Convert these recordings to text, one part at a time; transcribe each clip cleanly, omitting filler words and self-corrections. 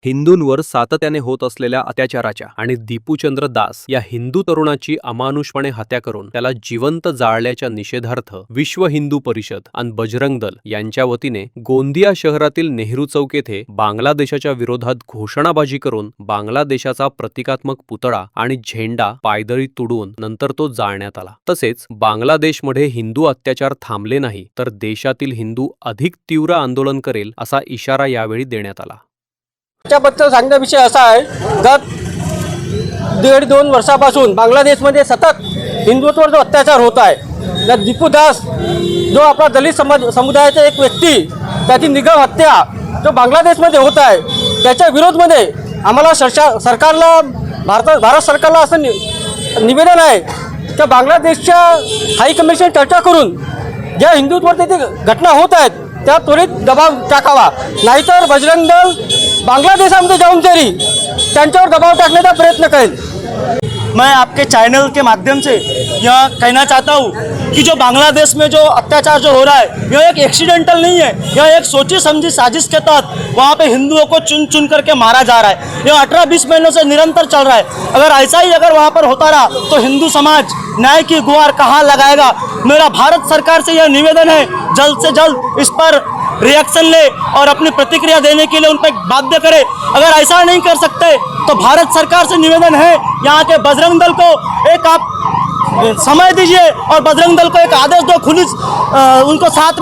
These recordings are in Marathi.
हिंदूंवर सातत्याने होत असलेल्या अत्याचाराच्या आणि दीपूचंद्र दास या हिंदू तरुणाची अमानुषपणे हत्या करून त्याला जिवंत जाळल्याच्या निषेधार्थ विश्व हिंदू परिषद आणि बजरंग दल यांच्या वतीने गोंदिया शहरातील नेहरू चौक येथे बांगलादेशाच्या विरोधात घोषणाबाजी करून बांगलादेशाचा प्रतिकात्मक पुतळा आणि झेंडा पायदळी तुडवून नंतर तो जाळण्यात आला। तसेच बांगलादेशमध्ये हिंदू अत्याचार थांबले नाही तर देशातील हिंदू अधिक तीव्र आंदोलन करेल असा इशारा यावेळी देण्यात आला। त्याबद्दल सांगण्याचा विषय असा आहे, गत 1.5-2 वर्षापासून बांगलादेशमध्ये सतत हिंदुत्वावर जो अत्याचार होत आहे, त्या दीपू दास जो आपला दलित समुदायाचा एक व्यक्ती, त्याची निगम हत्या जो बांगलादेशमध्ये होत आहे, त्याच्या विरोधामध्ये आम्हाला सरकारला भारत सरकारला असं निवेदन आहे की बांगलादेशच्या हाय कमिशन चर्चा करून ज्या हिंदुत्वावर तिथे घटना होत आहेत त्या त्वरित दबाव टाकावा, नाहीतर बजरंग दल बांग्लादेशामध्ये जाऊन तरी त्यांच्यावर दबाव टाकण्याचा प्रयत्न करेल। मैं आपके चैनल के माध्यम से यह कहना चाहता हूँ कि जो बांग्लादेश में जो अत्याचार जो हो रहा है यह एक एक्सीडेंटल नहीं है, यह एक सोची समझी साजिश के तहत वहाँ पे हिंदुओं को चुन चुन करके मारा जा रहा है। यह 18-20 महीनों से निरंतर चल रहा है। अगर ऐसा ही अगर वहाँ पर होता रहा तो हिंदू समाज न्याय की गुहार कहाँ लगाएगा। मेरा भारत सरकार से यह निवेदन है, जल्द से जल्द इस पर रिएक्शन ले और अपनी प्रतिक्रिया देने के लिए उन पर बाध्य करे। अगर ऐसा नहीं कर सकते तो भारत सरकार से निवेदन है, यहाँ के बजरंग दल को एक आप समय दीजिए और बजरंग दल को एक आदेश दो, खुली उनको साथ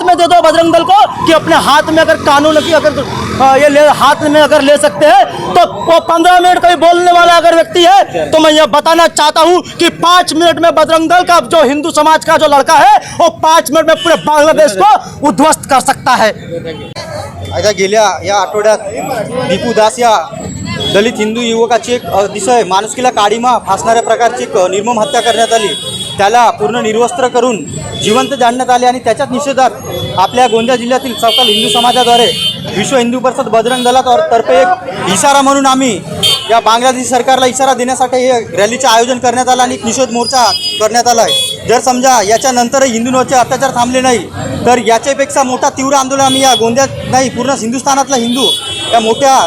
में दे दो बजरंग दल को कि अपने हाथ में अगर कानून की अगर हाथ में अगर ले सकते हैं तो वो 15 मिनट कोई बोलने वाला अगर व्यक्ति है तो मैं यह बताना चाहता हूँ कि 5 मिनट में बजरंग दल का जो हिंदू समाज का जो लड़का है वो 5 मिनट में पूरे बांग्लादेश को उद्ध्वस्त कर सकता है। आता गेल्या या आठवड्यात दीपू दास या दलित हिंदू युवकाची एक अतिशय माणुसकीला काळीमा फासणाऱ्या प्रकारची एक निर्मम हत्या करण्यात आली। त्याला पूर्ण निर्वस्त्र करून जिवंत जाळण्यात आले आणि त्याच्याच निषेधात आपल्या गोंदिया जिल्ह्यातील सकल हिंदू समाजाद्वारे विश्व हिंदू परिषद बजरंग दलातर्फे एक इशारा म्हणून आम्ही या बांगलादेश सरकारला इशारा देण्यासाठी हे रॅलीचे आयोजन करण्यात आलं आणि एक निषेध मोर्चा करण्यात आला आहे। जर समजा याच्यानंतरही हिंदूंवरचे अत्याचार थांबले नाही तर याच्यापेक्षा मोठा तीव्र आंदोलन आम्ही या गोंदियात नाही पूर्ण हिंदुस्थानातला हिंदू या मोठ्या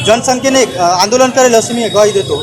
जनसंख्येने आंदोलन करेल अशी मी ग्वाही देतो।